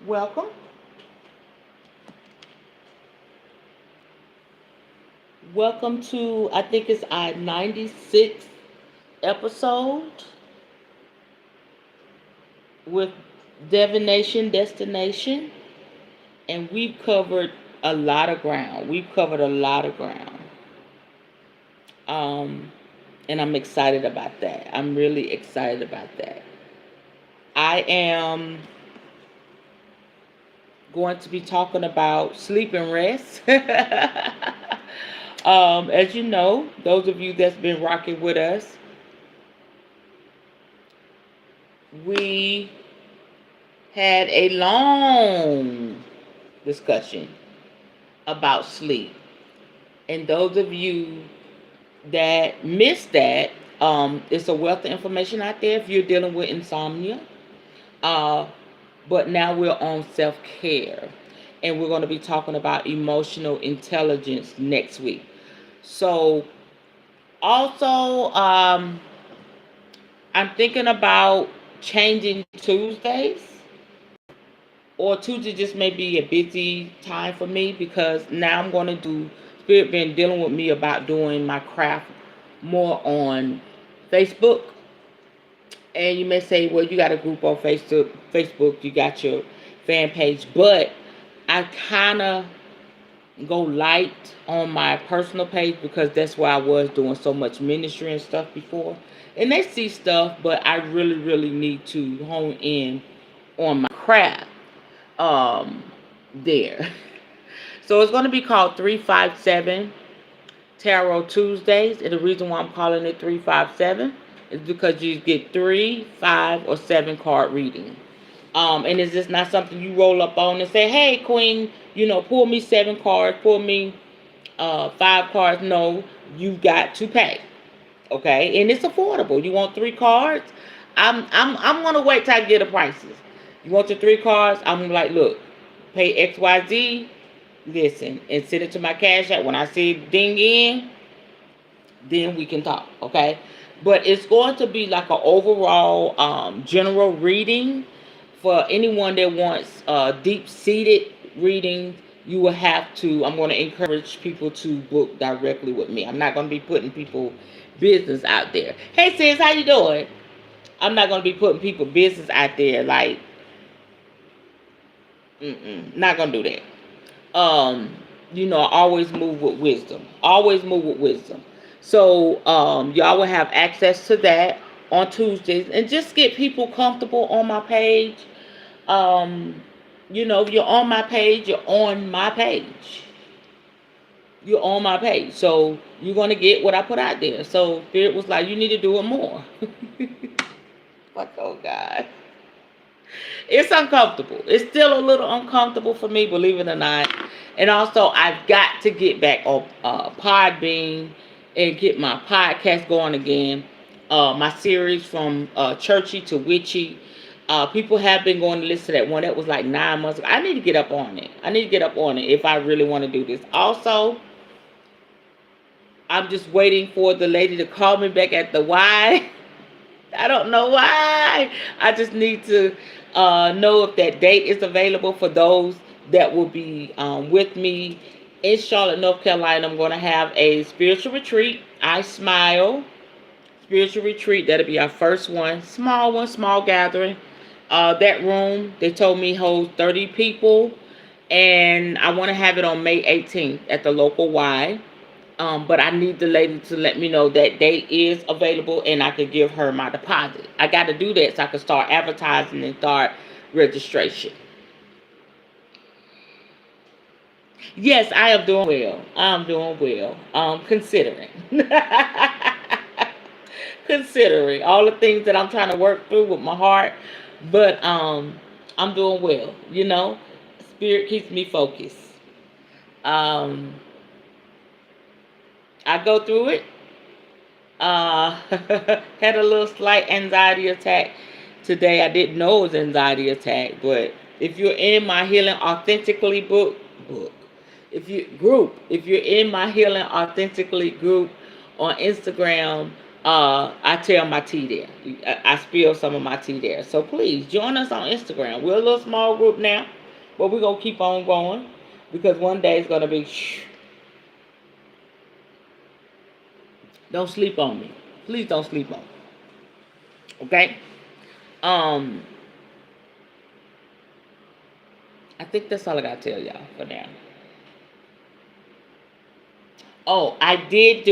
Welcome. Welcome to, I think it's our 96th episode with Divination Destination. And we've covered a lot of ground. We've covered a lot of ground. Um, and I'm excited about that. I'm really excited about that. I am going to be talking about sleep and rest. As you know, those of you that's been rocking with us, we had a long discussion about sleep. And those of you that missed that, it's a wealth of information out there if you're dealing with insomnia. Uh, but now we're on self care. And we're going to be talking about emotional intelligence next week. So, also, I'm thinking about changing Tuesdays, or Tuesday just may be a busy time for me because now I'm going to do, Spirit been dealing with me about doing my craft more on Facebook. And you may say, well, you got a group on Facebook, you got your fan page, but I kind of go light on my personal page because that's where I was doing so much ministry and stuff before. And they see stuff, but I really, really need to hone in on my craft um there. So it's going to be called 357 Tarot Tuesdays. And the reason why I'm calling it 357 is because you get 3, 5, or 7 card reading. And it's just not something you roll up on and say, hey, Queen, pull me 7 cards, pull me 5 cards. No, you got to pay. Okay, and it's affordable. You want 3 cards? I'm gonna wait till I get the prices. You want your 3 cards? I'm like, look, pay XYZ. Listen, and send it to my cash app. When I see it ding in, then we can talk. Okay, but it's going to be like an overall general reading for anyone that wants deep seated reading. You will have to. I'm going to encourage people to book directly with me. I'm not going to be putting people business out there. Hey sis, how you doing? I'm not going to be putting people business out there like, not going to do that. Always move with wisdom. Always move with wisdom. So, y'all will have access to that on Tuesdays and just get people comfortable on my page. If you're on my page, you're on my page. You're on my page. So you're gonna get what I put out there. So Spirit was like, you need to do it more. Like, oh God. It's uncomfortable. It's still a little uncomfortable for me, believe it or not. And also, I've got to get back on Podbean and get my podcast going again. My series from churchy to witchy. People have been going to listen to that one. That was like 9 months ago. I need to get up on it. I need to get up on it if I really want to do this. Also, I'm just waiting for the lady to call me back at the Y. I don't know why. I just need to know if that date is available for those that will be with me in Charlotte, North Carolina. I'm going to have a spiritual retreat. I Smile spiritual retreat. That'll be our first one. Small gathering. That room, they told me, holds 30 people. And I want to have it on May 18th at the local Y. But I need the lady to let me know that date is available and I could give her my deposit. I got to do that so I can start advertising and start registration. Yes, I am doing well. I'm doing well. Considering. Considering all the things that I'm trying to work through with my heart. But I'm doing well. Spirit keeps me focused. Um, I go through it. Had a little slight anxiety attack today. I didn't know it was anxiety attack, but if you're in my Healing Authentically book, if you're in my Healing Authentically group on Instagram, I tell my tea there. I spill some of my tea there. So please join us on Instagram. We're a little small group now, but we're gonna keep on going because one day it's gonna be. Shh, don't sleep on me. Please don't sleep on me. Okay. Um, I think that's all I gotta tell y'all for now. Oh, I did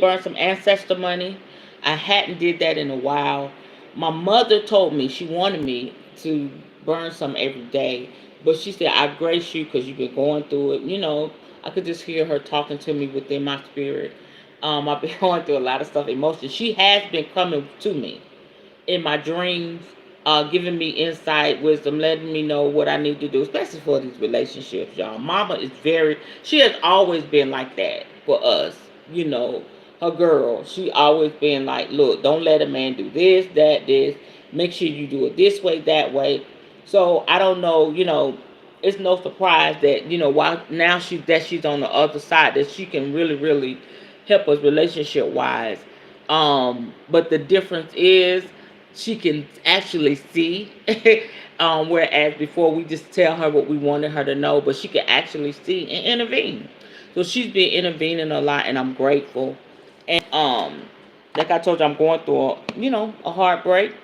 burn some ancestor money. I hadn't did that in a while. My mother told me she wanted me to burn some every day, but she said I grace you because you've been going through it. I could just hear her talking to me within my spirit. I've been going through a lot of stuff, emotions. She has been coming to me in my dreams, giving me insight, wisdom, letting me know what I need to do, especially for these relationships, y'all. Mama is she has always been like that for us, her girl. She always been like, look, don't let a man do this, that, this. Make sure you do it this way, that way. So I don't know, it's no surprise that, while now she's on the other side, that she can really, really help us relationship wise. But the difference is she can actually see. Whereas before we just tell her what we wanted her to know, but she can actually see and intervene. So she's been intervening a lot, and I'm grateful. And like I told you, I'm going through a heartbreak,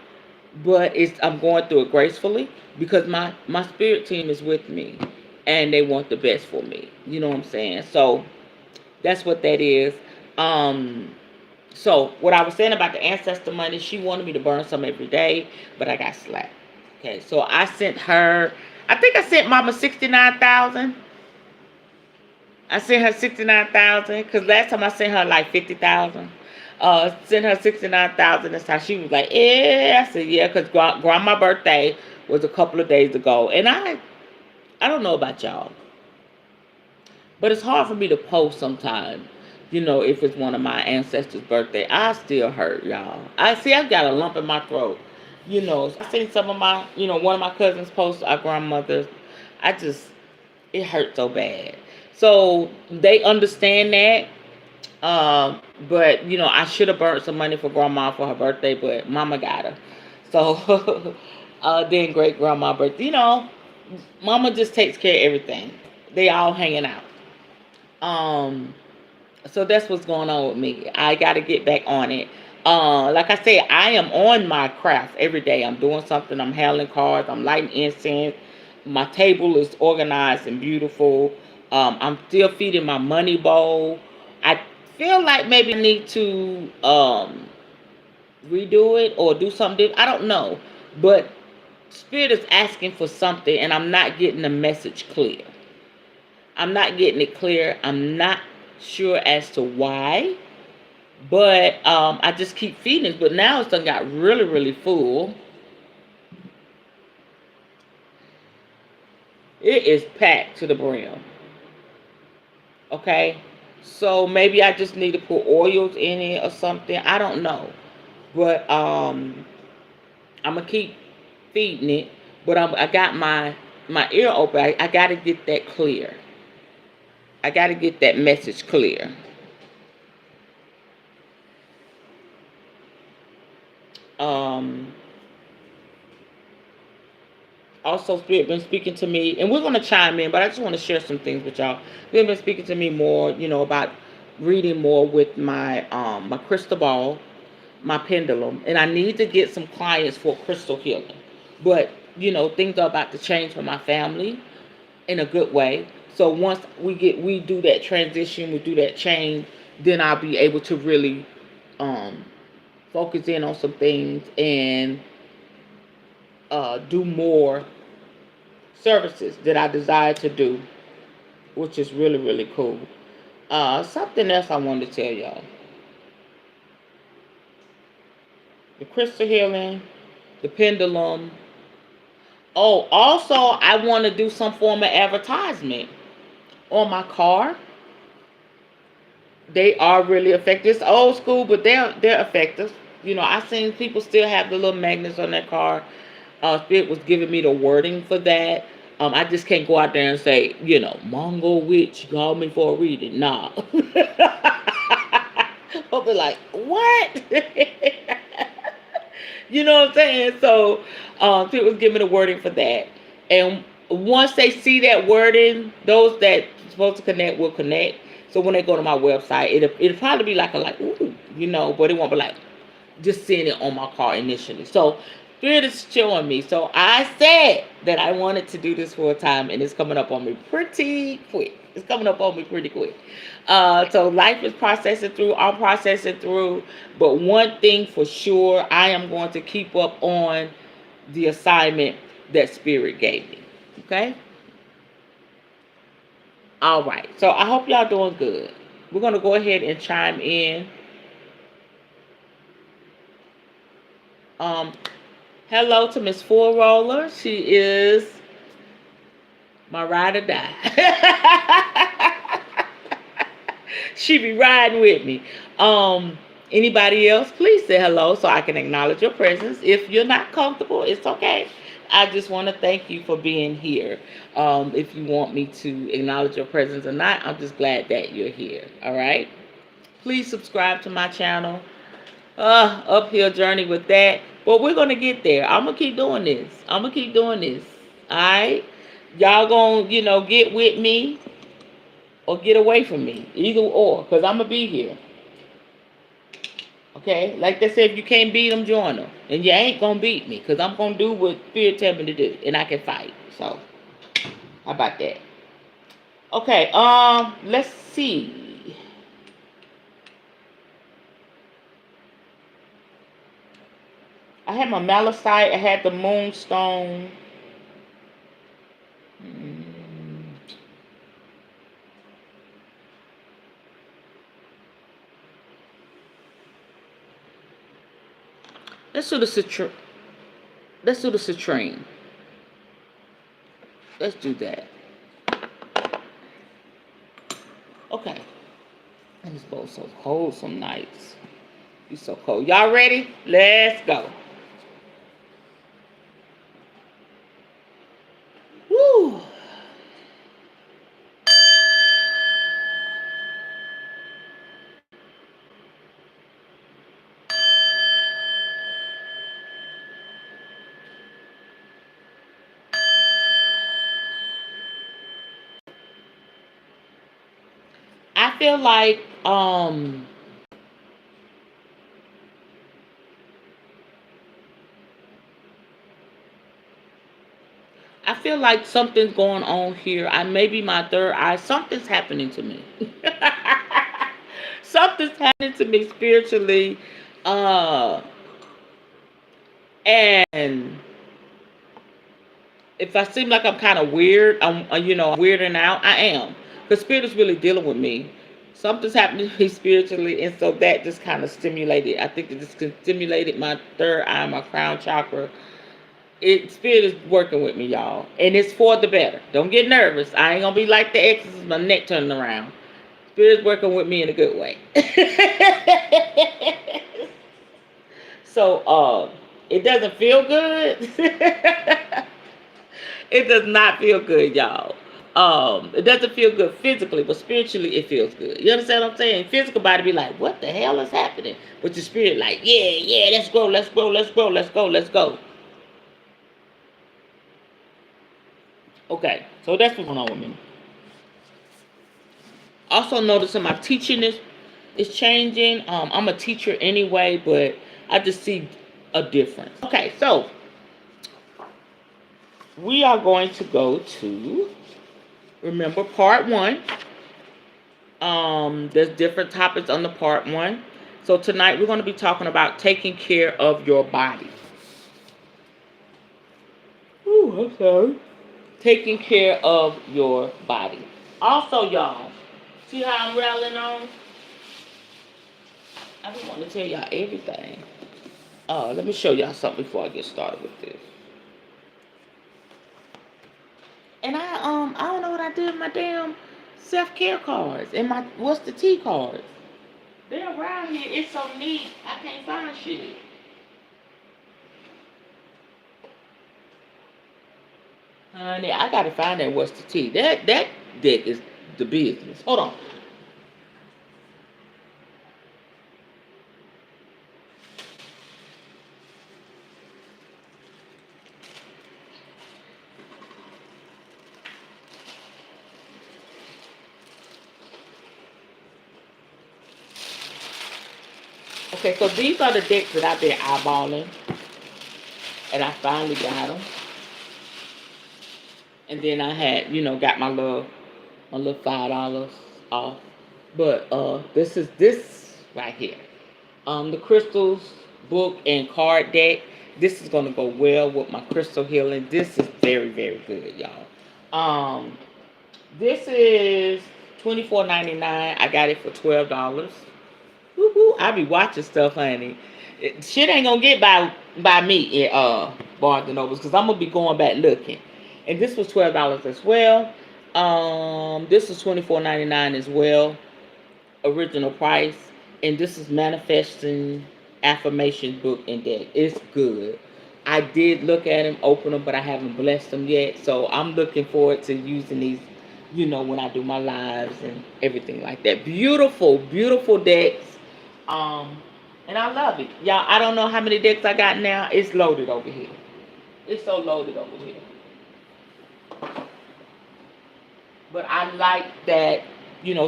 but I'm going through it gracefully because my spirit team is with me, and they want the best for me. You know what I'm saying? So that's what that is. Um, so what I was saying about the ancestor money, she wanted me to burn some every day, but I got slapped. Okay, so I sent her. I think I sent Mama 69,000. I sent her 69,000 because last time I sent her like 50,000. Sent her 69,000 this time. She was like, "Yeah." I said, "Yeah," because grandma's birthday was a couple of days ago, and I don't know about y'all, but it's hard for me to post sometimes. If it's one of my ancestors' birthday, I still hurt, y'all. I've got a lump in my throat. I seen some of one of my cousins post our grandmothers. It hurt so bad. So they understand that. But I should have burnt some money for grandma for her birthday, but mama got her. So, then great grandma birthday. Mama just takes care of everything. They all hanging out. Um, so that's what's going on with me. I got to get back on it. Like I said, I am on my craft every day. I'm doing something. I'm handling cards. I'm lighting incense. My table is organized and beautiful. I'm still feeding my money bowl. I feel like maybe I need to redo it or do something different. I don't know. But Spirit is asking for something, and I'm not getting the message clear. I'm not getting it clear. I'm not sure as to why. But I just keep feeding it. But now it's done got really, really full. It is packed to the brim. Okay? So maybe I just need to put oils in it or something. I don't know. But I'm going to keep feeding it. But I got my ear open. I got to get that clear. I got to get that message clear. Also, Spirit been speaking to me, and we're going to chime in, but I just want to share some things with y'all. They've been speaking to me more, about reading more with my crystal ball, my pendulum, and I need to get some clients for crystal healing. But things are about to change for my family in a good way. So once we do that transition, we do that change, then I'll be able to really focus in on some things and do more services that I desire to do, which is really, really cool. Something else I wanted to tell y'all. The crystal healing, the pendulum. Oh, also, I want to do some form of advertisement on my car. They are really effective. It's old school, but they're effective. I've seen people still have the little magnets on their car. Spirit was giving me the wording for that. I just can't go out there and say, Mongol witch called me for a reading. Nah. I'll be like, what? You know what I'm saying? So people give me the wording for that. And once they see that wording, those that supposed to connect will connect. So when they go to my website, it'll probably be like ooh, but it won't be like just seeing it on my car initially. So Spirit is showing me. So I said that I wanted to do this for a time, and it's coming up on me pretty quick. It's coming up on me pretty quick. So life is processing through. I'm processing through. But one thing for sure, I am going to keep up on the assignment that Spirit gave me. Okay? All right. So I hope y'all doing good. We're going to go ahead and chime in. Hello to Miss Four Roller. She is my ride or die. She be riding with me. Anybody else, please say hello so I can acknowledge your presence. If you're not comfortable, it's okay. I just want to thank you for being here. If you want me to acknowledge your presence or not, I'm just glad that you're here. All right. Please subscribe to my channel. Uphill journey with that. But we're gonna get there. I'm gonna keep doing this. Alright? Y'all gonna, get with me or get away from me. Either or, because I'm gonna be here. Okay? Like they said, if you can't beat them, join them. And you ain't gonna beat me, because I'm gonna do what Spirit tell me to do. And I can fight. So, how about that? Okay, let's see. I had my malachite. I had the moonstone. Let's do the citrine. Let's do the citrine. Let's do that. Okay. And it's both so cold some nights. It's so cold. Y'all ready? Let's go. Woo. I feel like something's going on here. I maybe my third eye. Something's happening to me. Something's happening to me spiritually. And if I seem like I'm kind of weird, I'm weirding out. I am, because Spirit is really dealing with me. Something's happening to me spiritually, and so that just kind of stimulated. I think it just stimulated my third eye, my crown chakra. Spirit is working with me, y'all, and it's for the better. Don't get nervous. I ain't gonna be like the exorcist, my neck turning around. Spirit's working with me in a good way. So, it doesn't feel good. It does not feel good, y'all. It doesn't feel good physically, but spiritually it feels good. You understand what I'm saying? Physical body be like, what the hell is happening? But your spirit like, yeah, let's go. Okay, so that's what's going on with me. Also noticing my teaching is changing. I'm a teacher anyway, but I just see a difference. Okay, so we are going to go to, remember, part 1. There's different topics on the part 1. So tonight we're going to be talking about taking care of your body. Ooh, I'm sorry. Taking care of your body. Also, y'all, see how I'm rattling on? I don't want to tell y'all everything. Let me show y'all something before I get started with this. And I don't know what I did with my damn self-care cards and my what's the tea cards. They're around here. It's so neat. I can't find shit. Honey, I gotta find that what's the tea. That deck is the business. Hold on. Okay, so these are the decks that I've been eyeballing, and I finally got them. And then I had, got my little $5 off. But this right here. The crystals book and card deck. This is gonna go well with my crystal healing. This is very, very good, y'all. This is $24.99. I got it for $12. Woo-hoo. I be watching stuff, honey. Shit ain't gonna get by me in Barnes and Nobles because I'm gonna be going back looking. And this was $12 as well. This is $24.99 as well, original price. And this is manifesting affirmation book and deck. It's good. I did look at them, open them, but I haven't blessed them yet. So I'm looking forward to using these, when I do my lives and everything like that. Beautiful, beautiful decks. And I love it. Y'all, I don't know how many decks I got now. It's loaded over here. It's so loaded over here. But I like that,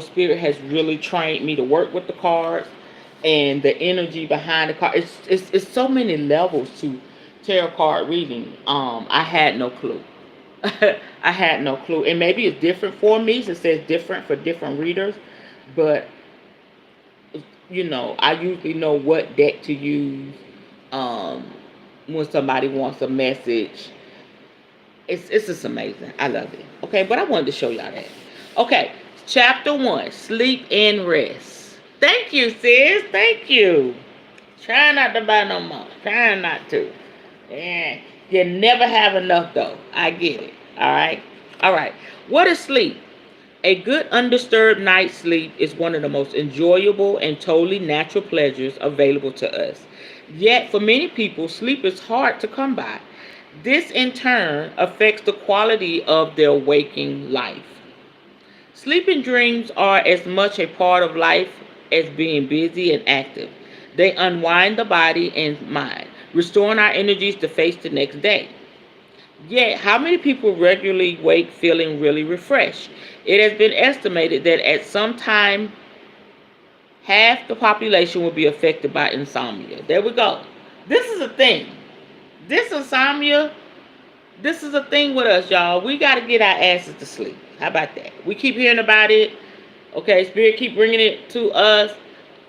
Spirit has really trained me to work with the cards and the energy behind the card. It's so many levels to tarot card reading. I had no clue. I had no clue. And maybe it's different for me. So it says different for different readers. But, I usually know what deck to use when somebody wants a message. It's just amazing. I love it. Okay, but I wanted to show y'all that. Okay, chapter 1, sleep and rest. Thank you, sis. Thank you. Try not to buy no more. Try not to. Yeah. You never have enough, though. I get it. All right? All right. What is sleep? A good undisturbed night's sleep is one of the most enjoyable and totally natural pleasures available to us. Yet, for many people, sleep is hard to come by. This, in turn, affects the quality of their waking life. Sleeping dreams are as much a part of life as being busy and active. They unwind the body and mind, restoring our energies to face the next day. Yet, how many people regularly wake feeling really refreshed? It has been estimated that at some time, half the population will be affected by insomnia. There we go. This is a thing. This insomnia, this is a thing with us, y'all. We got to get our asses to sleep. How about that? We keep hearing about it. Okay, Spirit keep bringing it to us.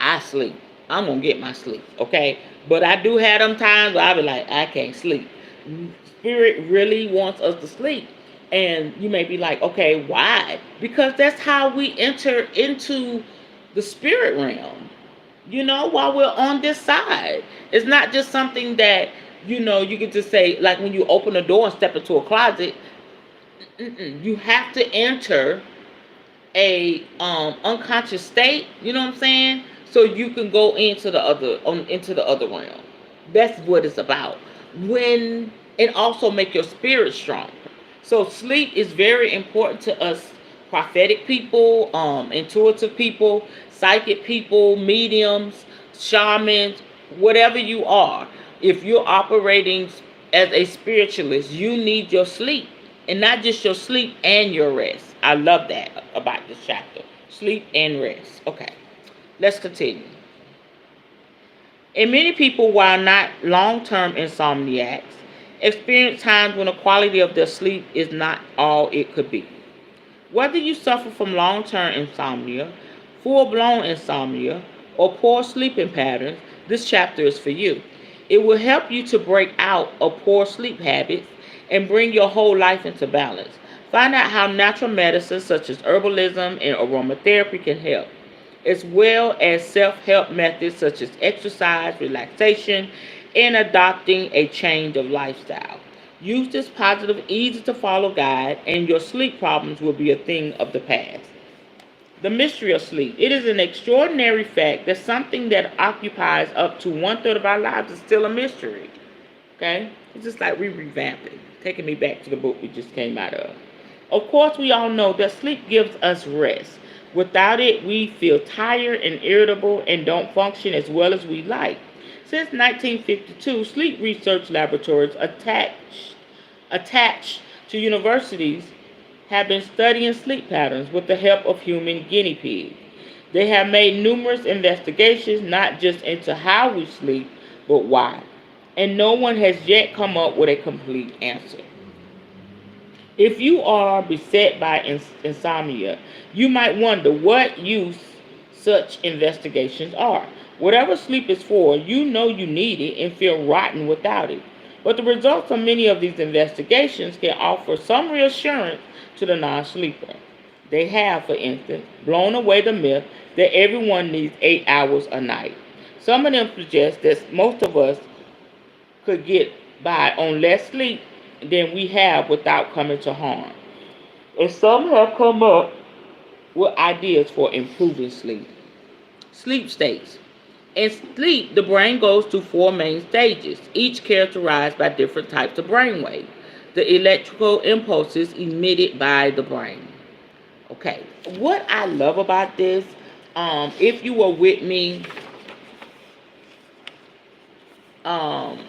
I sleep. I'm going to get my sleep. Okay? But I do have them times where I be like, I can't sleep. Spirit really wants us to sleep. And you may be like, okay, why? Because that's how we enter into the spirit realm. While we're on this side. It's not just something that, you can just say, like when you open a door and step into a closet, you have to enter a unconscious state, you know what I'm saying? So you can go into the other realm. That's what it's about. And also make your spirit strong. So sleep is very important to us prophetic people, intuitive people, psychic people, mediums, shamans, whatever you are. If you're operating as a spiritualist, you need your sleep. And not just your sleep and your rest. I love that about this chapter. Sleep and rest. Okay, let's continue. And many people, while not long-term insomniacs, experience times when the quality of their sleep is not all it could be. Whether you suffer from long-term insomnia, full-blown insomnia, or poor sleeping patterns, this chapter is for you. It will help you to break out of poor sleep habits and bring your whole life into balance. Find out how natural medicines such as herbalism and aromatherapy can help, as well as self-help methods such as exercise, relaxation, and adopting a change of lifestyle. Use this positive, easy-to-follow guide, and your sleep problems will be a thing of the past. The mystery of sleep. It is an extraordinary fact that something that occupies up to 1/3 of our lives is still a mystery. Okay? It's just like we revamping, taking me back to the book we just came out of. Of course, we all know that sleep gives us rest. Without it, we feel tired and irritable and don't function as well as we like. Since 1952, sleep research laboratories attached to universities have been studying sleep patterns with the help of human guinea pigs. They have made numerous investigations not just into how we sleep, but why. And no one has yet come up with a complete answer. If you are beset by insomnia, you might wonder what use such investigations are. Whatever sleep is for, you know you need it and feel rotten without it. But the results of many of these investigations can offer some reassurance to the non sleeper. They have, for instance, blown away the myth that everyone needs 8 hours a night. Some of them suggest that most of us could get by on less sleep than we have without coming to harm. And some have come up with ideas for improving sleep. Sleep states. In sleep, the brain goes through four main stages, each characterized by different types of brainwave, the electrical impulses emitted by the brain. Okay, what I love about this, if you were with me, um,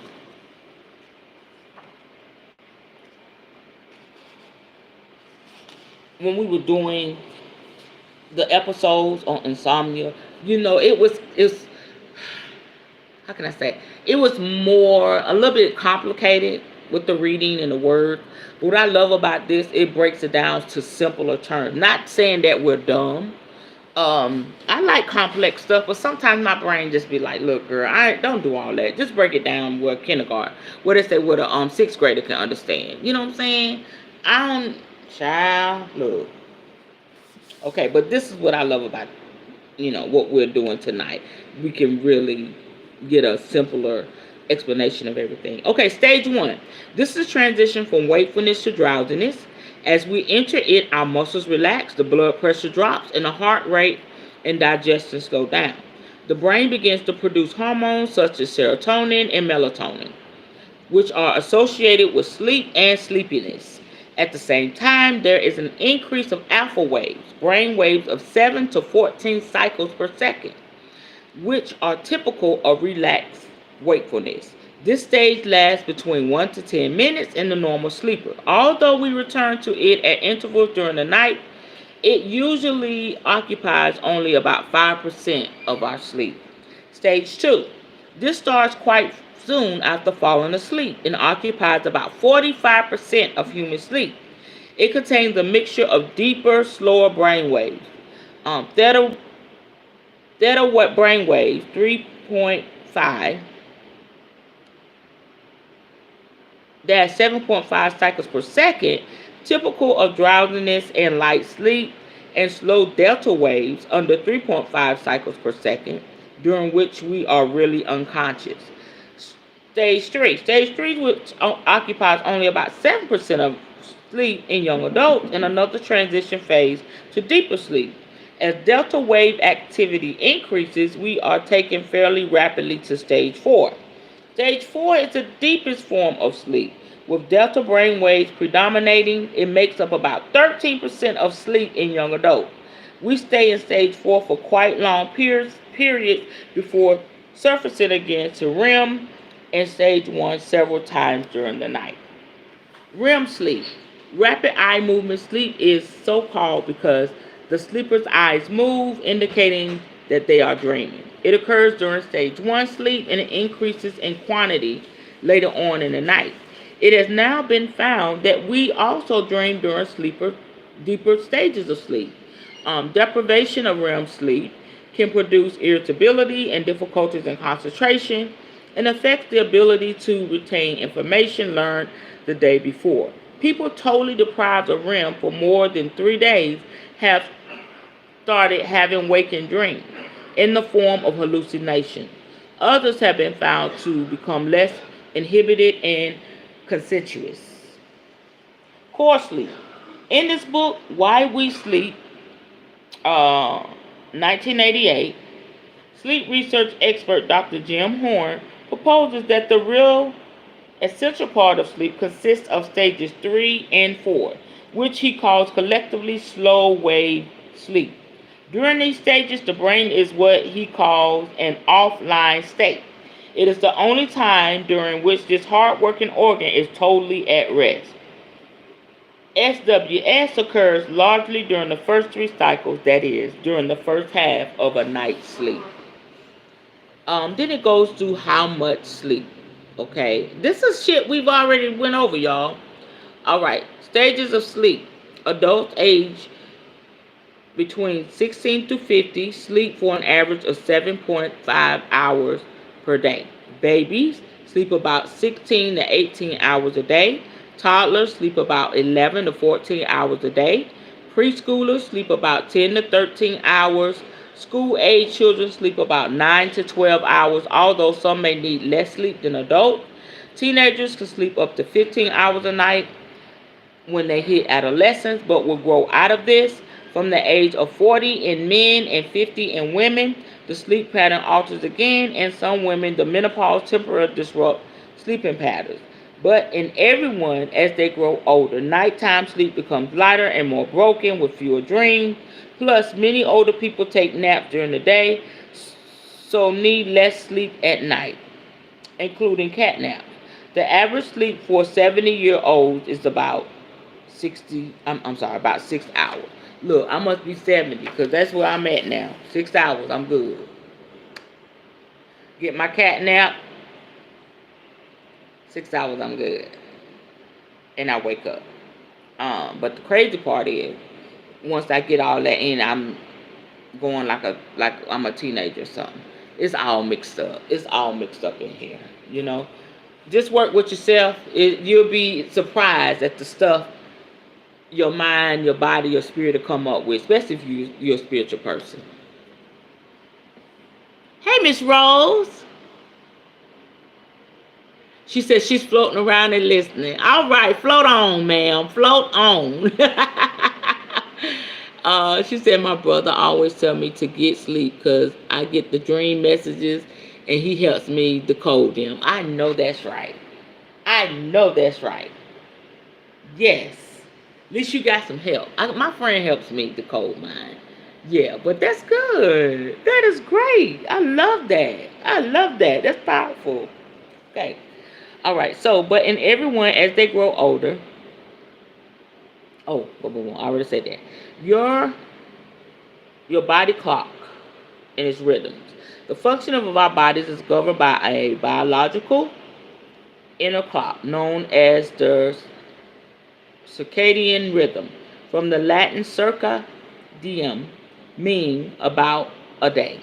when we were doing the episodes on insomnia, it's how can I say? It was a little bit complicated with the reading and the word. But what I love about this, it breaks it down to simpler terms. Not saying that we're dumb. I like complex stuff, but sometimes my brain just be like, look, girl, I don't do all that. Just break it down with kindergarten. What they say what a sixth grader can understand. You know what I'm saying? I don't child look. Okay, but this is what I love about what we're doing tonight. We can really get a simpler explanation of everything. Okay, stage 1. This is transition from wakefulness to drowsiness. As we enter it, our muscles relax, the blood pressure drops, and the heart rate and digestion slow down. The brain begins to produce hormones such as serotonin and melatonin, which are associated with sleep and sleepiness. At the same time, there is an increase of alpha waves, brain waves of 7 to 14 cycles per second, which are typical of relaxed wakefulness. This stage lasts between 1 to 10 minutes in the normal sleeper. Although we return to it at intervals during the night, it usually occupies only about 5% of our sleep. Stage 2. This starts quite soon after falling asleep and occupies about 45% of human sleep. It contains a mixture of deeper, slower brain waves. Theta brain waves 3.5. That's 7.5 cycles per second, typical of drowsiness and light sleep, and slow delta waves under 3.5 cycles per second, during which we are really unconscious. Stage 3. Stage 3, which occupies only about 7% of sleep in young adults, and another transition phase to deeper sleep. As delta wave activity increases, we are taken fairly rapidly to stage 4. Stage 4 is the deepest form of sleep. With delta brain waves predominating, it makes up about 13% of sleep in young adults. We stay in stage 4 for quite long periods before surfacing again to REM and stage 1 several times during the night. REM sleep. Rapid eye movement sleep is so called because the sleeper's eyes move, indicating that they are dreaming. It occurs during stage 1 sleep and it increases in quantity later on in the night. It has now been found that we also dream during deeper stages of sleep. Deprivation of REM sleep can produce irritability and difficulties in concentration and affects the ability to retain information learned the day before. People totally deprived of REM for more than 3 days have started having waking dreams in the form of hallucination. Others have been found to become less inhibited and consensuous. Core sleep. In this book, Why We Sleep, 1988, sleep research expert Dr. Jim Horn proposes that the real essential part of sleep consists of stages 3 and 4, which he calls collectively slow wave sleep. During these stages, the brain is what he calls an offline state. It is the only time during which this hard-working organ is totally at rest. SWS occurs largely during the first 3 cycles, that is, during the first half of a night's sleep. Then it goes to how much sleep. Okay, this is shit we've already went over, y'all. All right, stages of sleep. Adults age between 16 to 50 sleep for an average of 7.5 hours per day. Babies sleep about 16 to 18 hours a day. Toddlers sleep about 11 to 14 hours a day. Preschoolers sleep about 10 to 13 hours. School-age children sleep about 9 to 12 hours, although some may need less sleep than adults. Teenagers can sleep up to 15 hours a night when they hit adolescence, but will grow out of this. From the age of 40 in men and 50 in women, the sleep pattern alters again. In some women, the menopause temporarily disrupts sleeping patterns. But in everyone, as they grow older, nighttime sleep becomes lighter and more broken with fewer dreams. Plus, many older people take naps during the day, so need less sleep at night, including cat naps. The average sleep for 70-year-olds is about about 6 hours. Look, I must be 70 because that's where I'm at now. 6 hours, I'm good. Get my cat nap. 6 hours, I'm good. And I wake up. But the crazy part is, once I get all that in, I'm going like I'm a teenager or something. It's all mixed up. It's all mixed up in here, you know. Just work with yourself. You'll be surprised at the stuff your mind, your body, your spirit will come up with, especially if you're a spiritual person. Hey, Miss Rose. She said she's floating around and listening. All right, float on, ma'am. Float on. She said my brother always tell me to get sleep because I get the dream messages and he helps me decode them. I know that's right. I know that's right. Yes. At least you got some help. My friend helps me decode mine. Yeah, but that's good. That is great. I love that. I love that. That's powerful. Okay. All right. So, but in everyone, as they grow older. Oh, I already said that. Your body clock and its rhythms. The function of our bodies is governed by a biological inner clock known as the circadian rhythm, from the Latin circa diem, meaning about a day.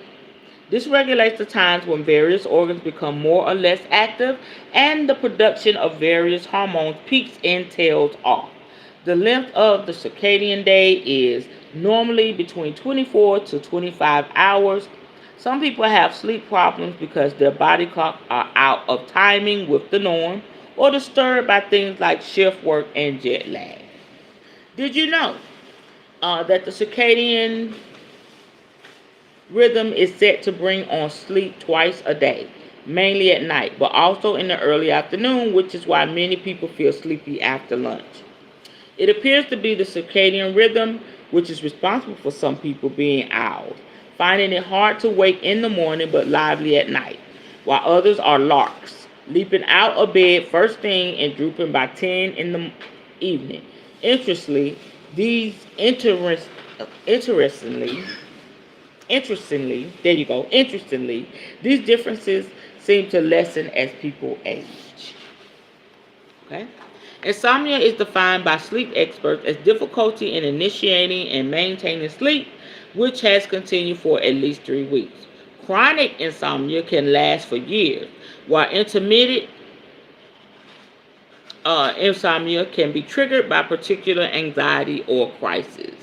This regulates the times when various organs become more or less active and the production of various hormones peaks and tails off. The length of the circadian day is normally between 24 to 25 hours. Some people have sleep problems because their body clocks are out of timing with the norm or disturbed by things like shift work and jet lag. Did you know that the circadian rhythm is set to bring on sleep twice a day, mainly at night, but also in the early afternoon, which is why many people feel sleepy after lunch. It appears to be the circadian rhythm which is responsible for some people being owls, finding it hard to wake in the morning but lively at night, while others are larks, leaping out of bed first thing and drooping by 10 in the evening. Interestingly, these these differences seem to lessen as people age. Okay? Insomnia is defined by sleep experts as difficulty in initiating and maintaining sleep, which has continued for at least 3 weeks. Chronic insomnia can last for years, while intermittent insomnia can be triggered by particular anxiety or crisis.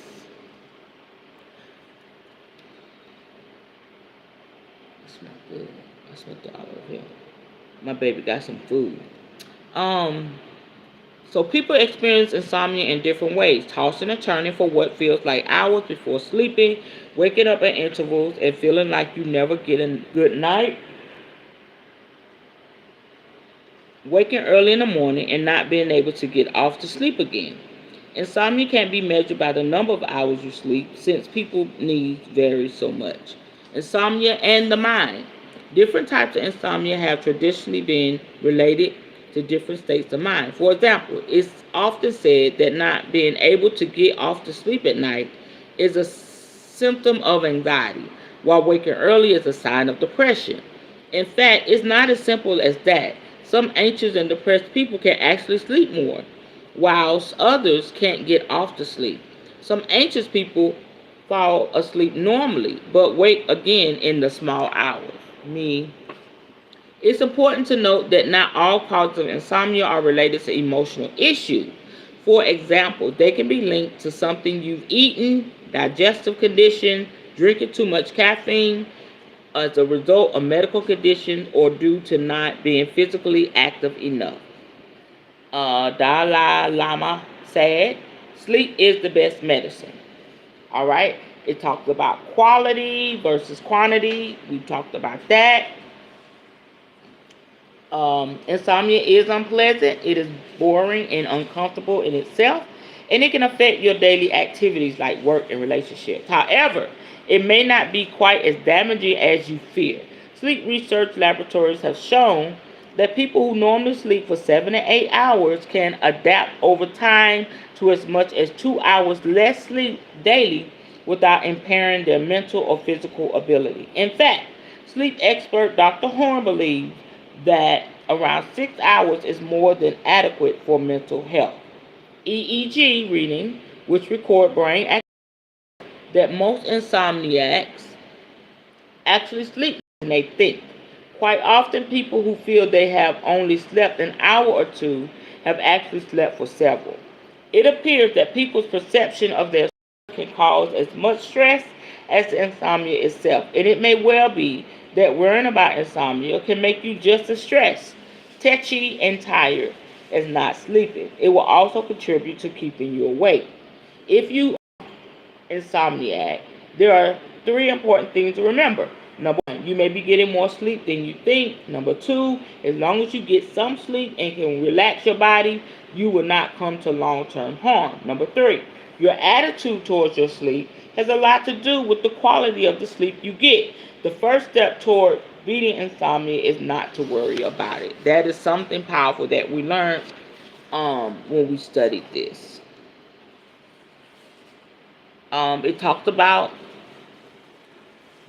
That's not good. That's what the olive here. My baby got some food. So people experience insomnia in different ways, tossing and turning for what feels like hours before sleeping, waking up at intervals and feeling like you never get a good night, waking early in the morning and not being able to get off to sleep again. Insomnia can be measured by the number of hours you sleep, since people's needs vary so much. Insomnia and the mind. Different types of insomnia have traditionally been related to different states of mind. For example, it's often said that not being able to get off to sleep at night is a symptom of anxiety, while waking early is a sign of depression. In fact, it's not as simple as that. Some anxious and depressed people can actually sleep more, whilst others can't get off to sleep. Some anxious people fall asleep normally, but wake again in the small hours. Me. It's important to note that not all causes of insomnia are related to emotional issues. For example, they can be linked to something you've eaten, digestive condition, drinking too much caffeine as a result of medical conditions, or due to not being physically active enough. Dalai Lama said, sleep is the best medicine. All right. It talks about quality versus quantity. We talked about that. Insomnia is unpleasant. It is boring and uncomfortable in itself, and it can affect your daily activities like work and relationships. However, it may not be quite as damaging as you fear. Sleep research laboratories have shown that people who normally sleep for 7 to 8 hours can adapt over time to as much as 2 hours less sleep daily without impairing their mental or physical ability. In fact, sleep expert Dr. Horn believes that around 6 hours is more than adequate for mental health. EEG reading, which record brain activity, that most insomniacs actually sleep when they think. Quite often, people who feel they have only slept an hour or two have actually slept for several. It appears that people's perception of their sleep can cause as much stress as the insomnia itself, and it may well be that worrying about insomnia can make you just as stressed, tetchy, and tired as not sleeping. It will also contribute to keeping you awake. If you are insomniac, there are 3 important things to remember. Number 1, you may be getting more sleep than you think. Number 2, as long as you get some sleep and can relax your body, you will not come to long-term harm. Number 3, your attitude towards your sleep has a lot to do with the quality of the sleep you get. The first step toward beating insomnia is not to worry about it. That is something powerful that we learned when we studied this. It talks about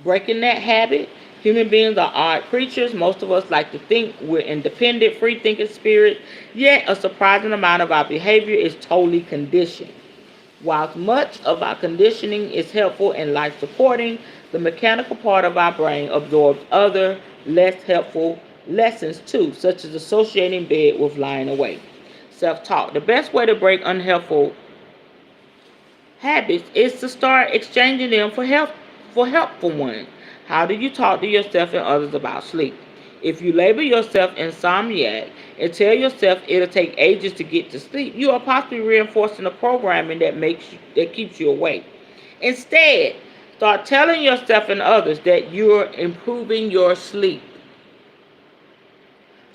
breaking that habit. Human beings are odd creatures. Most of us like to think we're independent, free-thinking spirits, yet a surprising amount of our behavior is totally conditioned. Whilst much of our conditioning is helpful and life-supporting, the mechanical part of our brain absorbs other, less helpful lessons too, such as associating bed with lying awake. Self-talk. The best way to break unhelpful habits is to start exchanging them for helpful ones. How do you talk to yourself and others about sleep? If you label yourself insomniac and tell yourself it'll take ages to get to sleep, you are possibly reinforcing the programming that keeps you awake. Instead, start telling yourself and others that you're improving your sleep.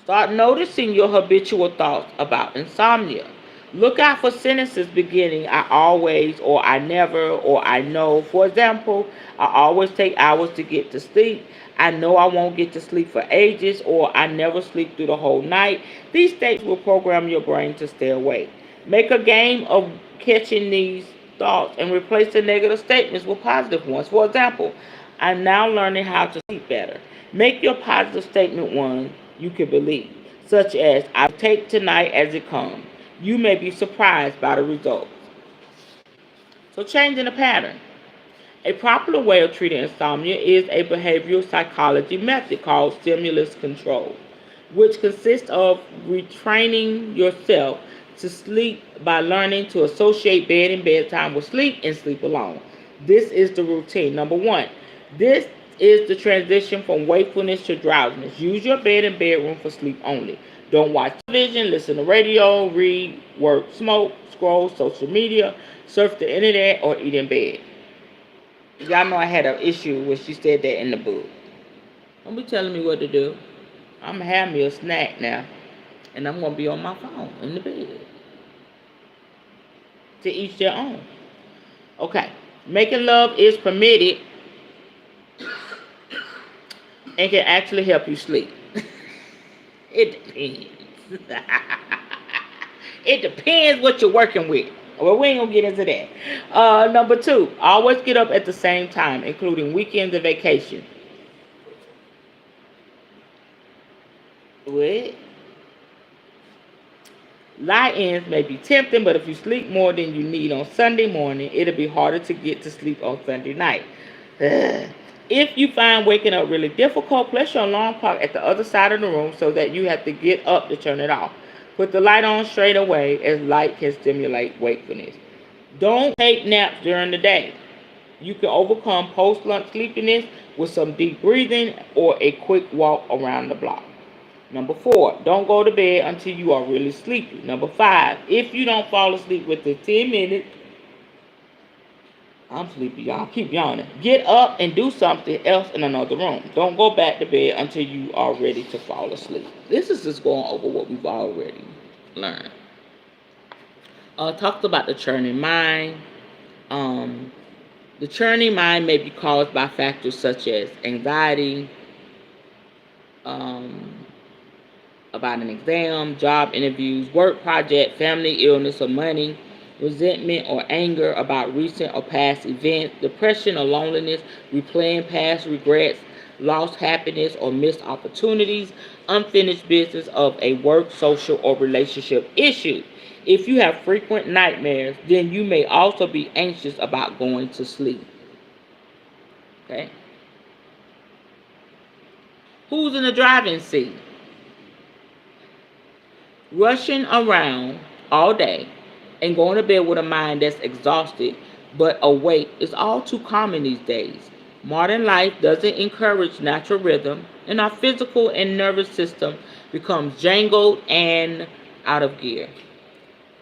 Start noticing your habitual thoughts about insomnia. Look out for sentences beginning I always, or I never, or I know. For example, I always take hours to get to sleep. I know I won't get to sleep for ages, or I never sleep through the whole night. These statements will program your brain to stay awake. Make a game of catching these thoughts and replace the negative statements with positive ones. For example, I'm now learning how to sleep better. Make your positive statement one you can believe, such as I take tonight as it comes. You may be surprised by the results. So changing the pattern. A popular way of treating insomnia is a behavioral psychology method called stimulus control, which consists of retraining yourself to sleep by learning to associate bed and bedtime with sleep and sleep alone. This is the routine. Number 1, this is the transition from wakefulness to drowsiness. Use your bed and bedroom for sleep only. Don't watch television, listen to radio, read, work, smoke, scroll social media, surf the internet, or eat in bed. Y'all know I had an issue when she said that in the book. Don't be telling me what to do. I'm going to have me a snack now, and I'm going to be on my phone in the bed. To each their own. Okay. Making love is permitted and can actually help you sleep. It depends. It depends what you're working with. Well, we ain't gonna get into that. Number two, always get up at the same time, including weekends and vacation. What? Lie-ins may be tempting, but if you sleep more than you need on Sunday morning, it'll be harder to get to sleep on Sunday night. Ugh. If you find waking up really difficult, place your alarm clock at the other side of the room so that you have to get up to turn it off. Put the light on straight away, as light can stimulate wakefulness. Don't take naps during the day. You can overcome post-lunch sleepiness with some deep breathing or a quick walk around the block. Number four, don't go to bed until you are really sleepy. Number five, if you don't fall asleep within 10 minutes, I'm sleepy, y'all. Keep yawning. Get up and do something else in another room. Don't go back to bed until you are ready to fall asleep. This is just going over what we've already learned. Talked about the churning mind. The churning mind may be caused by factors such as anxiety, um, about an exam, job interviews, work project, family illness or money, resentment or anger about recent or past events, depression or loneliness, replaying past regrets, lost happiness or missed opportunities, unfinished business of a work, social, or relationship issue. If you have frequent nightmares, then you may also be anxious about going to sleep. Okay? Who's in the driving seat? Rushing around all day and going to bed with a mind that's exhausted but awake is all too common these days. Modern life doesn't encourage natural rhythm, and our physical and nervous system becomes jangled and out of gear.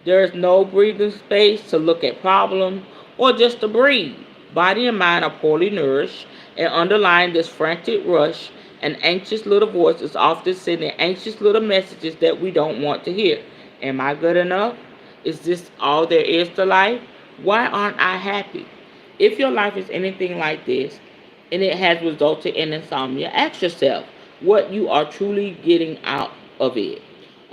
There is no breathing space to look at problems or just to breathe. Body and mind are poorly nourished, and underlying this frantic rush, an anxious little voice is often sending anxious little messages that we don't want to hear. Am I good enough? Is this all there is to life? Why aren't I happy? If your life is anything like this, and it has resulted in insomnia, ask yourself what you are truly getting out of it.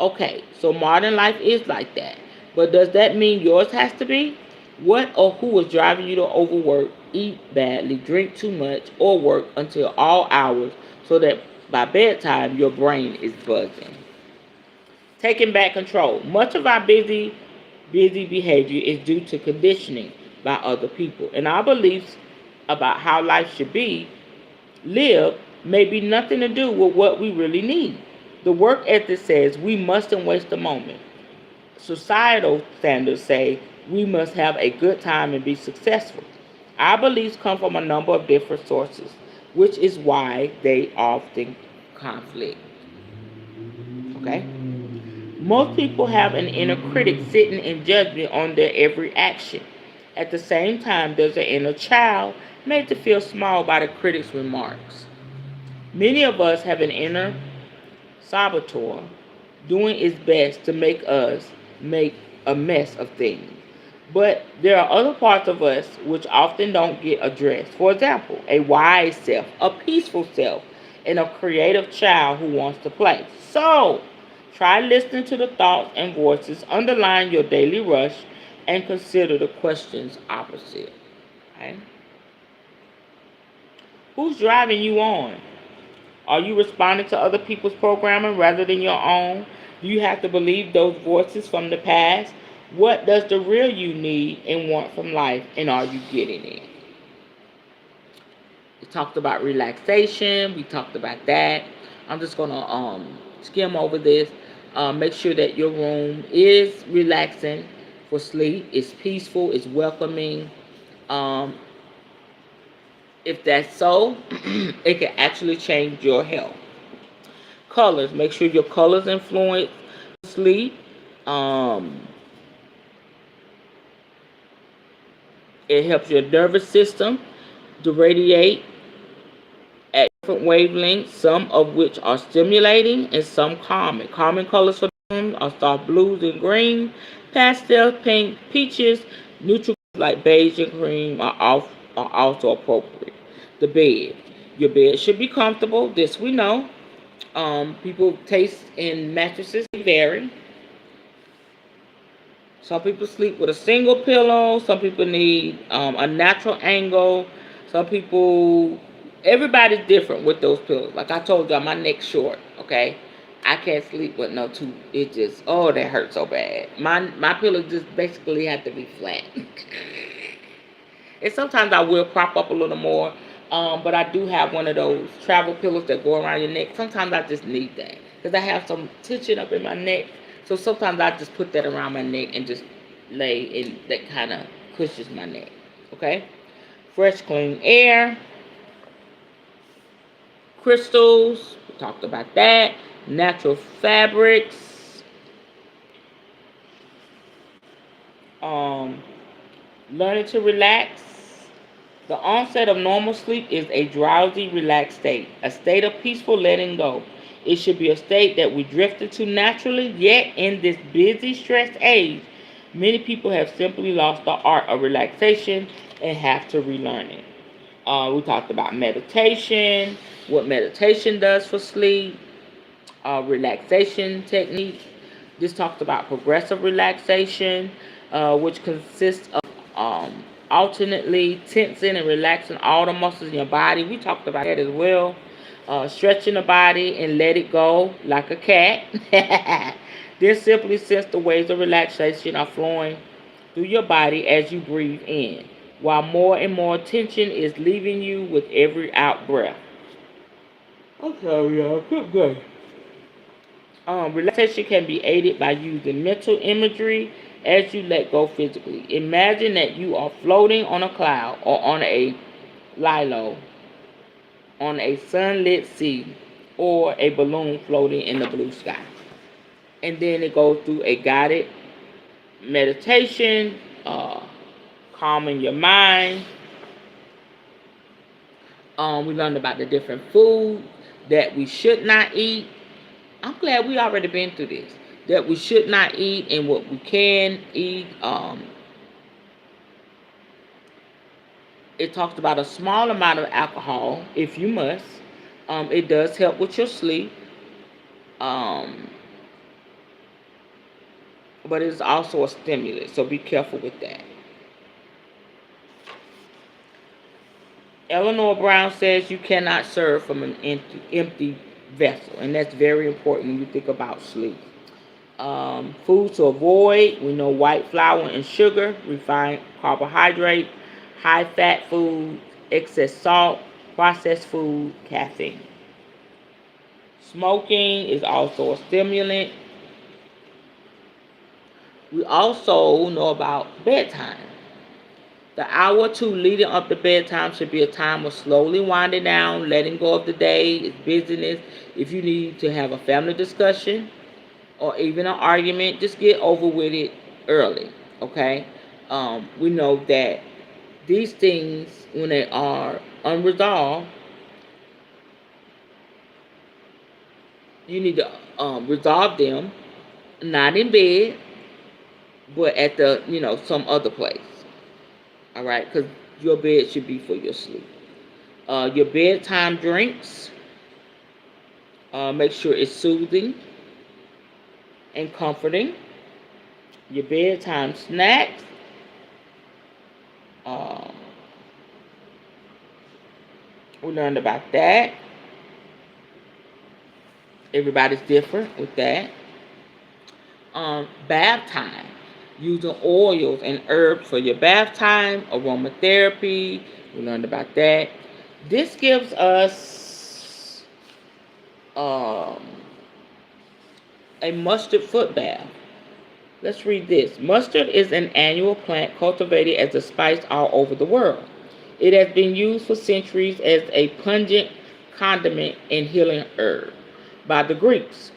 Okay, so modern life is like that. But does that mean yours has to be? What or who is driving you to overwork, eat badly, drink too much, or work until all hours so that by bedtime your brain is buzzing? Taking back control. Much of our busy behavior is due to conditioning by other people, and our beliefs about how life should be lived may be nothing to do with what we really need. The work ethic says we mustn't waste a moment. Societal standards say we must have a good time and be successful. Our beliefs come from a number of different sources, which is why they often conflict. Okay? Most people have an inner critic sitting in judgment on their every action. At the same time, there's an inner child made to feel small by the critic's remarks. Many of us have an inner saboteur doing its best to make us make a mess of things. But there are other parts of us which often don't get addressed. For example, a wise self, a peaceful self, and a creative child who wants to play. So, try listening to the thoughts and voices underlying your daily rush and consider the questions opposite. Okay? Who's driving you on? Are you responding to other people's programming rather than your own? Do you have to believe those voices from the past? What does the real you need and want from life, and are you getting it? We talked about relaxation. We talked about that. I'm just going to skim over this. Make sure that your room is relaxing for sleep. It's peaceful. It's welcoming. If that's so, it can actually change your health. Colors. Make sure your colors influence sleep. It helps your nervous system to radiate at different wavelengths, some of which are stimulating and some calming. Calming colors for them are soft blues and green, pastel pink, peaches, neutral like beige and cream are also appropriate. The bed. Your bed should be comfortable. This we know. People taste in mattresses vary. Some people sleep with a single pillow. Some people need a natural angle. Some people, everybody's different with those pillows. Like I told y'all, my neck's short. Okay, I can't sleep with no two. It just, oh, that hurts so bad. My pillow just basically have to be flat. And sometimes I will prop up a little more. But I do have one of those travel pillows that go around your neck. Sometimes I just need that because I have some tension up in my neck. So sometimes I just put that around my neck and just lay, and that kind of cushions my neck. Okay? Fresh, clean air. Crystals. We talked about that. Natural fabrics. Learning to relax. The onset of normal sleep is a drowsy, relaxed state, a state of peaceful letting go. It should be a state that we drift into naturally, yet in this busy, stressed age, many people have simply lost the art of relaxation and have to relearn it. We talked about meditation, what meditation does for sleep, relaxation techniques. This talks about progressive relaxation, which consists of alternately tensing and relaxing all the muscles in your body. We talked about that as well. Stretching the body and let it go like a cat. This simply since the waves of relaxation are flowing through your body as you breathe in, while more and more tension is leaving you with every out breath. I'm sorry, y'all. Good day. Relaxation can be aided by using mental imagery as you let go physically. Imagine that you are floating on a cloud or on a lilo, on a sunlit sea, or a balloon floating in the blue sky. And then it goes through a guided meditation, calming your mind. We learned about the different foods that we should not eat. I'm glad we already been through this. That we should not eat and what we can eat. It talks about a small amount of alcohol if you must. It does help with your sleep. But it's also a stimulant, so be careful with that. Eleanor Brown says you cannot serve from an empty vessel, and that's very important when you think about sleep. Foods to avoid, we know white flour and sugar, refined carbohydrate, high fat food, excess salt, processed food, caffeine. Smoking is also a stimulant. We also know about bedtime. The hour or two leading up to bedtime should be a time of slowly winding down, letting go of the day, its busyness. If you need to have a family discussion or even an argument, just get over with it early, okay? We know that these things, when they are unresolved, you need to resolve them, not in bed, but at the, some other place. All right, because your bed should be for your sleep. Your bedtime drinks, make sure it's soothing and comforting. Your bedtime snacks, we learned about that. Everybody's different with that. Bath time. Using oils and herbs for your bath time, aromatherapy. We learned about that. This gives us a mustard foot bath. Let's read this. Mustard is an annual plant cultivated as a spice all over the world. It has been used for centuries as a pungent condiment and healing herb by the Greeks,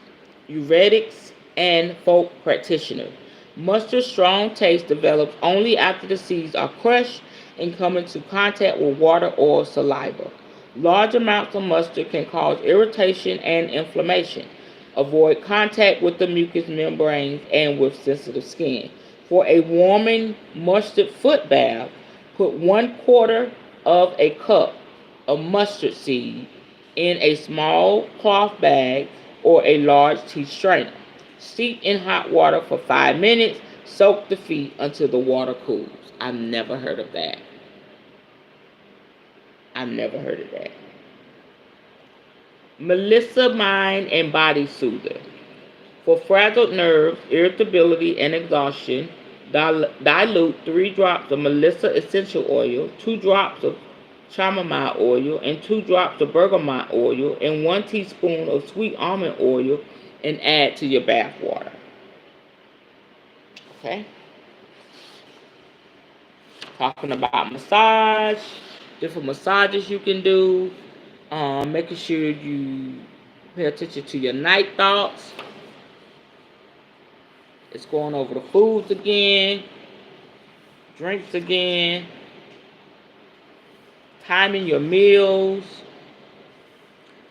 Ayurvedics, and folk practitioners. Mustard's strong taste develops only after the seeds are crushed and come into contact with water or saliva. Large amounts of mustard can cause irritation and inflammation. Avoid contact with the mucous membranes and with sensitive skin. For a warming mustard foot bath, put 1/4 of a cup of mustard seed in a small cloth bag or a large tea strainer. Steep in hot water for 5 minutes. Soak the feet until the water cools. I've never heard of that. I've never heard of that. Melissa Mind and Body Soother. For frazzled nerves, irritability, and exhaustion, dilute 3 drops of Melissa essential oil, 2 drops of chamomile oil, and 2 drops of bergamot oil, and 1 teaspoon of sweet almond oil, and add to your bath water. Okay? Talking about massage, different massages you can do. Making sure you pay attention to your night thoughts. It's going over the foods again, drinks again, timing your meals,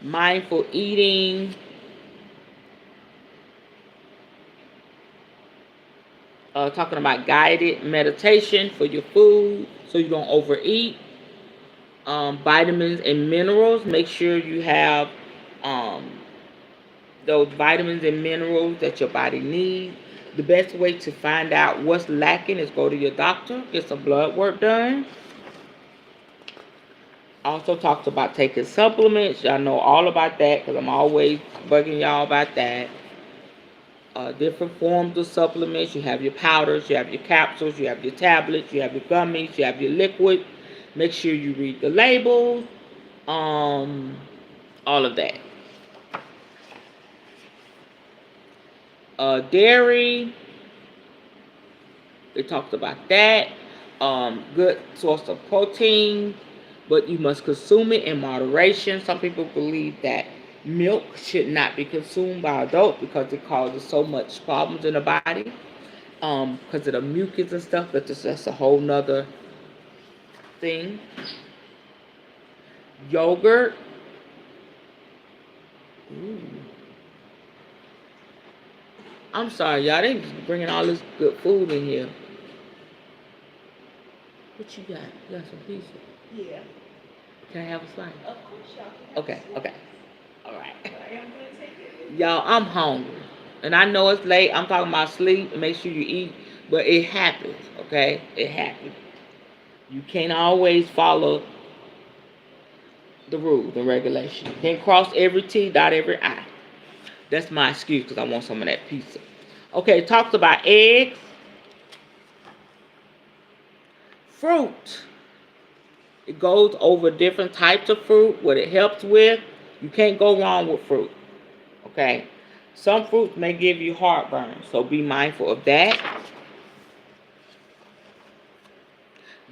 mindful eating, talking about guided meditation for your food so you don't overeat. Vitamins and minerals. Make sure you have those vitamins and minerals that your body needs. The best way to find out what's lacking is go to your doctor, get some blood work done. Also talks about taking supplements. Y'all know all about that because I'm always bugging y'all about that. Different forms of supplements. You have your powders, you have your capsules, you have your tablets, you have your gummies, you have your liquid. Make sure you read the labels. All of that. Dairy. They talked about that. Good source of protein, but you must consume it in moderation. Some people believe that milk should not be consumed by adults because it causes so much problems in the body. Because of the mucus and stuff, but that's a whole nother thing. Yogurt. Ooh. I'm sorry, y'all. They bringing all this good food in here. What you got? You got some pizza? Yeah. Can I have a slice? Of course, y'all can. Okay, okay. All right. I am going to take it. Y'all, I'm hungry. And I know it's late. I'm talking about sleep and make sure you eat. But it happens, okay? It happens. You can't always follow the rules and regulations. You can't cross every T, dot every I. That's my excuse because I want some of that pizza. Okay, it talks about eggs. Fruit. It goes over different types of fruit, what it helps with. You can't go wrong with fruit. Okay? Some fruits may give you heartburn, so be mindful of that.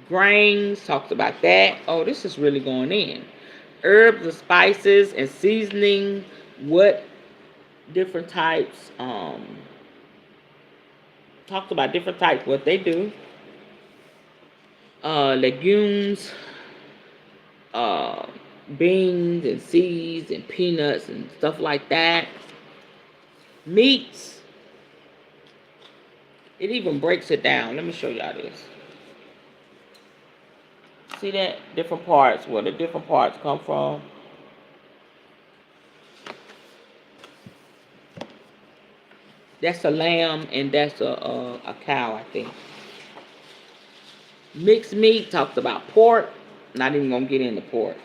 Grains, talks about that. Oh, this is really going in. Herbs and spices and seasoning. What different types, talks about different types, what they do. Legumes, beans and seeds and peanuts and stuff like that. Meats. It even breaks it down. Let me show y'all this. See that? Different parts, where the different parts come from. That's a lamb and that's a cow, I think. Mixed meat talks about pork. Not even gonna get into pork.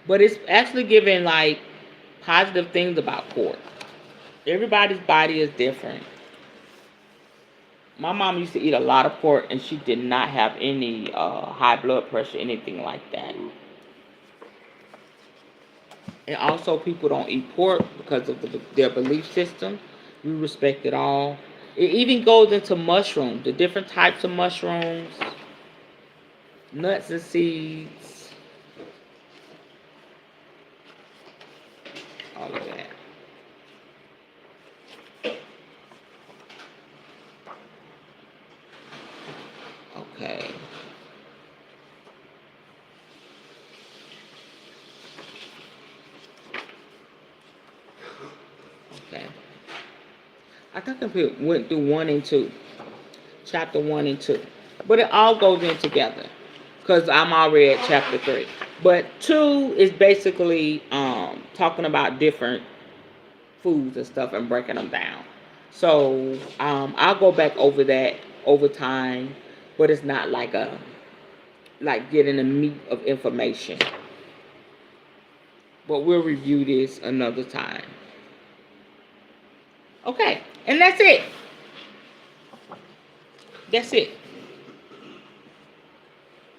But it's actually giving like positive things about pork. Everybody's body is different. My mom used to eat a lot of pork and she did not have any high blood pressure, anything like that. And also people don't eat pork because of their belief system. We respect it all. It even goes into mushrooms, the different types of mushrooms, nuts and seeds, all of that. Okay. Okay. I think I went through 1 and 2. Chapter 1 and 2. But it all goes in together. Because I'm already at chapter 3. But 2 is basically talking about different foods and stuff and breaking them down. So I'll go back over that over time, but it's not like getting the meat of information. But we'll review this another time. Okay, and that's it. That's it.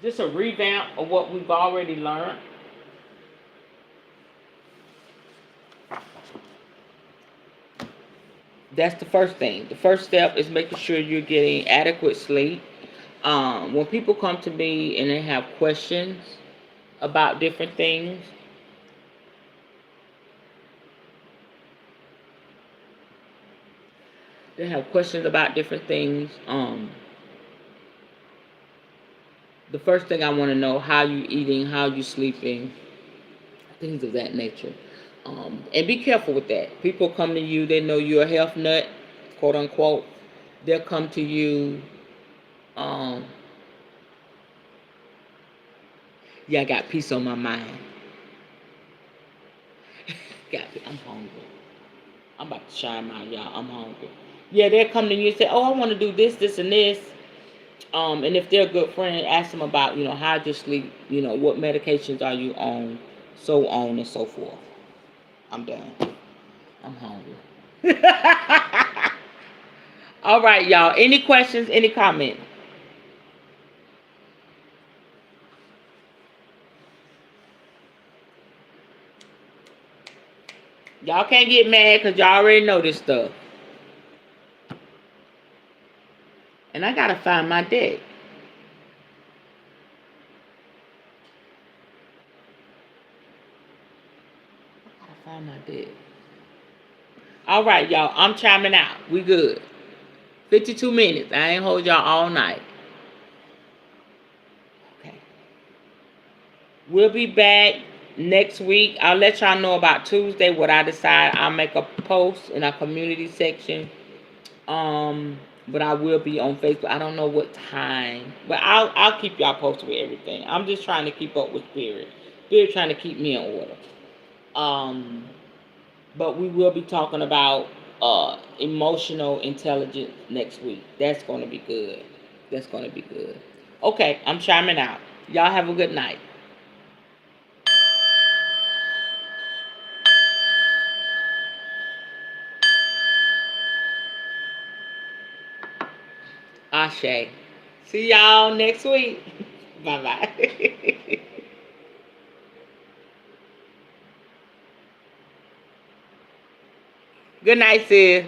Just a revamp of what we've already learned. That's the first thing. The first step is making sure you're getting adequate sleep. When people come to me and they have questions about different things, they have questions about different things. The first thing I want to know, how you eating, how you sleeping, things of that nature. And be careful with that. People come to you, they know you're a health nut, quote unquote. They'll come to you, um, yeah, I got peace on my mind. I'm hungry. I'm about to shine my y'all. I'm hungry. Yeah, they'll come to you and say, "Oh, I want to do this, this, and this." And if they're a good friend, ask them about, how you sleep, what medications are you on, so on and so forth. I'm done. I'm hungry. All right, y'all. Any questions? Any comments? Y'all can't get mad because y'all already know this stuff. And I gotta find my deck. I gotta find my deck. All right, y'all. I'm chiming out. We good. 52 minutes. I ain't hold y'all all night. Okay. We'll be back next week. I'll let y'all know about Tuesday what I decide. I'll make a post in our community section. But I will be on Facebook. I don't know what time, but I'll keep y'all posted with everything. I'm just trying to keep up with Spirit. Spirit trying to keep me in order. But we will be talking about emotional intelligence next week. That's going to be good. That's going to be good. Okay, I'm chiming out. Y'all have a good night. Ashe. See y'all next week. Bye bye. Good night, sis.